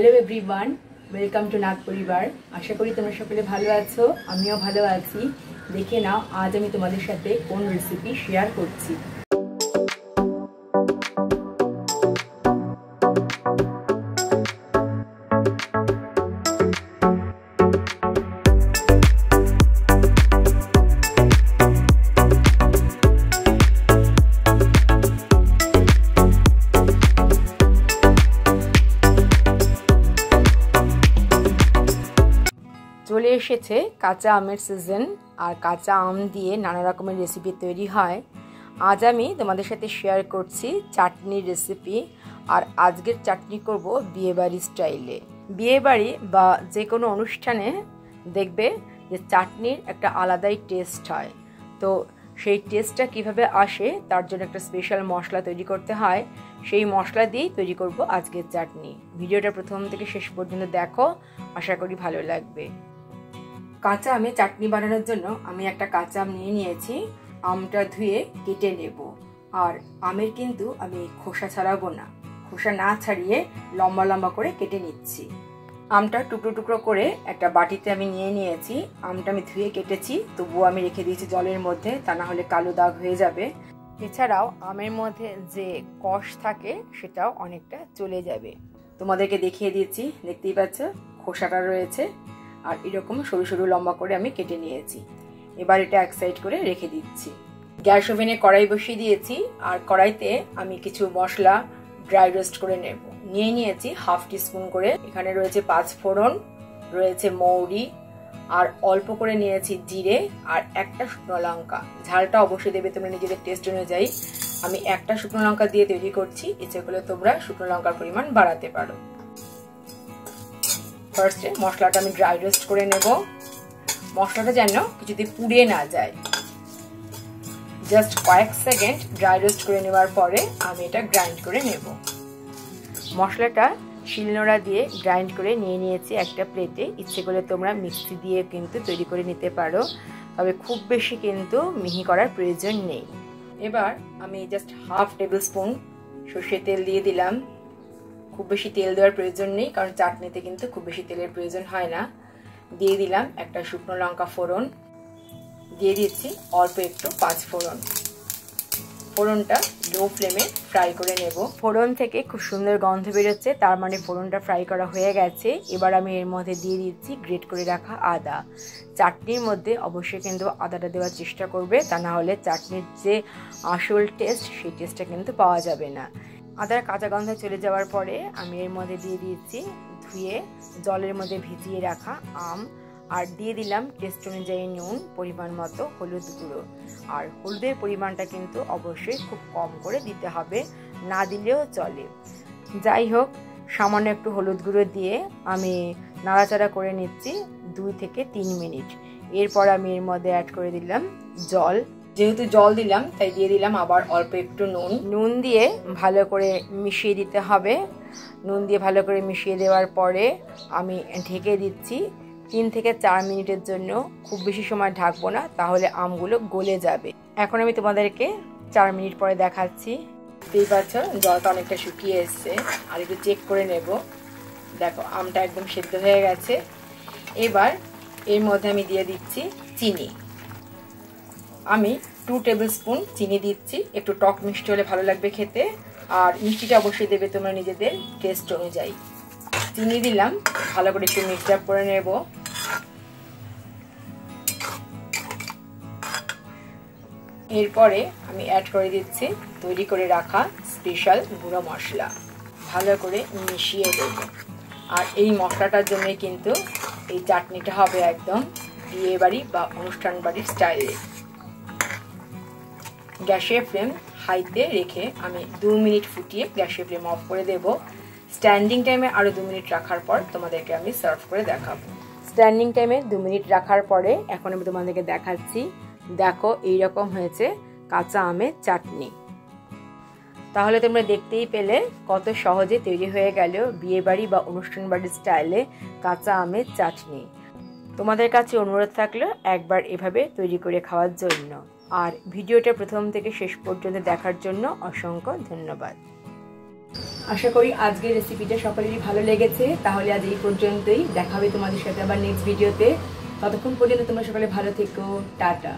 Hello everyone, welcome to নাগ পরিবার। আশা করি তোমরা সকলে ভালো আছো, আমিও ভালো আছি। দেখে নাও আজ আমি তোমাদের সাথে কোন রেসিপি শেয়ার করছি। চলে এসেছে কাঁচা আমের সিজন, আর কাঁচা আম দিয়ে নানা রকমের রেসিপি তৈরি হয়। আজ আমি তোমাদের সাথে শেয়ার করছি চাটনির রেসিপি। আর আজকের চাটনি করব বিয়েবাড়ি স্টাইলে। বিয়েবাড়ি বা যে কোনো অনুষ্ঠানে দেখবে যে চাটনির একটা আলাদাই টেস্ট হয়। তো সেই টেস্টটা কিভাবে আসে তার জন্য একটা স্পেশাল মশলা তৈরি করতে হয়। সেই মশলা দিয়েই তৈরি করব আজকের চাটনি। ভিডিওটা প্রথম থেকে শেষ পর্যন্ত দেখো, আশা করি ভালো লাগবে। কাঁচা আমে চাটনি বানানোর জন্য আমি একটা কাঁচা আম নিয়ে নিয়েছি। আমটা ধুয়ে কেটে নেব। আর আমের কিন্তু আমি খোসা ছাড়াবো না, খোসা না ছাড়িয়ে লম্বা লম্বা করে কেটে নিচ্ছি। আমটা টুকরো টুকরো করে একটা বাটিতে আমি নিয়ে নিয়েছি। আমটা আমি ধুয়ে কেটেছি, তবুও আমি রেখে দিয়েছি জলের মধ্যে, তা না হলে কালো দাগ হয়ে যাবে। এছাড়াও আমের মধ্যে যে কষ থাকে সেটাও অনেকটা চলে যাবে। তোমাদেরকে দেখিয়ে দিচ্ছি, দেখতেই পাচ্ছ খোসাটা রয়েছে। আর এরকম সরু সরু লম্বা করে আমি কেটে নিয়েছি। এবার এটা এক সাইড করে রেখে দিচ্ছি। গ্যাস ওভেনে কড়াই বসিয়ে দিয়েছি। আর কড়াইতে আমি কিছু মশলা ড্রাই রোস্ট করে নেব। নিয়ে নিয়েছি হাফ টিস্পুন করে। এখানে রয়েছে 5 ফোড়ন, রয়েছে মৌরি, আর অল্প করে নিয়েছি জিরে, আর একটা শুকনো লঙ্কা। ঝালটা অবশ্যই দেবে তোমরা নিজেদের টেস্ট অনুযায়ী। আমি একটা শুকনো লঙ্কা দিয়ে তৈরি করছি, ইচ্ছে করলে তোমরা শুকনো লঙ্কার পরিমাণ বাড়াতে পারো। ফার্স্টে মশলাটা আমি ড্রাই রোস্ট করে নেব। মশলাটা যেন কিছুতে পুড়ে না যায়। জাস্ট কয়েক সেকেন্ড ড্রাই রোস্ট করে নেওয়ার পরে আমি এটা গ্রাইন্ড করে নেব। মশলাটা শিলনোড়া দিয়ে গ্রাইন্ড করে নিয়ে নিয়েছি একটা প্লেটে। ইচ্ছে করলে তোমরা মিক্সি দিয়ে কিন্তু তৈরি করে নিতে পারো, তবে খুব বেশি কিন্তু মিহি করার প্রয়োজন নেই। এবার আমি জাস্ট হাফ টেবিল স্পুন সর্ষের তেল দিয়ে দিলাম। খুব বেশি তেল দেওয়ার প্রয়োজন নেই, কারণ চাটনিতে কিন্তু খুব বেশি তেলের প্রয়োজন হয় না। দিয়ে দিলাম একটা শুকনো লঙ্কা ফোড়ন, দিয়ে দিচ্ছি অল্প একটু 5 ফোড়ন। ফোড়নটা লো ফ্লেমে ফ্রাই করে নেব। ফোড়ন থেকে খুব সুন্দর গন্ধ বেরোচ্ছে, তার মানে ফোড়নটা ফ্রাই করা হয়ে গেছে। এবার আমি এর মধ্যে দিয়ে দিচ্ছি গ্রেট করে রাখা আদা। চাটনির মধ্যে অবশ্যই কিন্তু আদাটা দেওয়ার চেষ্টা করবে, তা না হলে চাটনির যে আসল টেস্ট সেই টেস্টটা কিন্তু পাওয়া যাবে না। আদার কাঁচা গন্ধ চলে যাওয়ার পরে আমি এর মধ্যে দিয়ে দিয়েছি ধুয়ে জলের মধ্যে ভিজিয়ে রাখা আম, আর দিয়ে দিলাম টেস্ট অনুযায়ী নুন, পরিমাণ মতো হলুদ গুঁড়ো। আর হলুদের পরিমাণটা কিন্তু অবশ্যই খুব কম করে দিতে হবে, না দিলেও চলে। যাই হোক, সামান্য একটু হলুদ গুঁড়ো দিয়ে আমি নাড়াচাড়া করে নিচ্ছি 2 থেকে 3 মিনিট। এরপর আমি এর মধ্যে অ্যাড করে দিলাম জল। যেহেতু জল দিলাম তাই দিয়ে দিলাম আবার অল্প একটু নুন। নুন দিয়ে ভালো করে মিশিয়ে দিতে হবে। নুন দিয়ে ভালো করে মিশিয়ে দেওয়ার পরে আমি ঢেকে দিচ্ছি 3 থেকে 4 মিনিটের জন্য। খুব বেশি সময় ঢাকবো না, তাহলে আমগুলো গলে যাবে। এখন আমি তোমাদেরকে 4 মিনিট পরে দেখাচ্ছি। দেখতেই পাচ্ছ জলটা অনেকটা শুকিয়ে এসছে। আর একটু চেক করে নেব। দেখো আমটা একদম সেদ্ধ হয়ে গেছে। এবার এর মধ্যে আমি দিয়ে দিচ্ছি চিনি। আমি 2 টেবিল স্পুন চিনি দিচ্ছি। একটু টক মিষ্টি হলে ভালো লাগবে খেতে। আর মিষ্টিটা অবশ্যই দেবে তোমরা নিজেদের টেস্ট অনুযায়ী। চিনি দিলাম, ভালো করে একটু মিক্সড আপ করে নেব। এরপরে আমি অ্যাড করে দিচ্ছি তৈরি করে রাখা স্পেশাল গুঁড়ো মশলা। ভালো করে মিশিয়ে দেব। আর এই মশলাটার জন্যই কিন্তু এই চাটনিটা হবে একদম বিয়ে বাড়ি বা অনুষ্ঠান বাড়ির স্টাইলে। গ্যাসের ফ্লেম হাইতে রেখে আমি 2 মিনিট ফুটিয়ে গ্যাসের ফ্লেম অফ করে দেব। স্ট্যান্ডিং টাইমে আরও 2 মিনিট রাখার পর তোমাদেরকে আমি সার্ভ করে দেখাবো। স্ট্যান্ডিং টাইমে 2 মিনিট রাখার পরে এখন আমি তোমাদেরকে দেখাচ্ছি। দেখো এইরকম হয়েছে কাঁচা আমের চাটনি। তাহলে তোমরা দেখতেই পেলে কত সহজে তৈরি হয়ে গেল বিয়েবাড়ি বা অনুষ্ঠান বাড়ির স্টাইলে কাঁচা আমের চাটনি। তোমাদের কাছে অনুরোধ থাকলো একবার এভাবে তৈরি করে খাওয়ার জন্য। আর ভিডিওটা প্রথম থেকে শেষ পর্যন্ত দেখার জন্য অসংখ্য ধন্যবাদ। আশা করি আজকের রেসিপিটা সকলেরই ভালো লেগেছে। তাহলে আজ এই পর্যন্তই, দেখা হবে তোমাদের সাথে আবার নেক্সট ভিডিওতে। ততক্ষণ পর্যন্ত তোমরা সকলে ভালো থেকো, টাটা।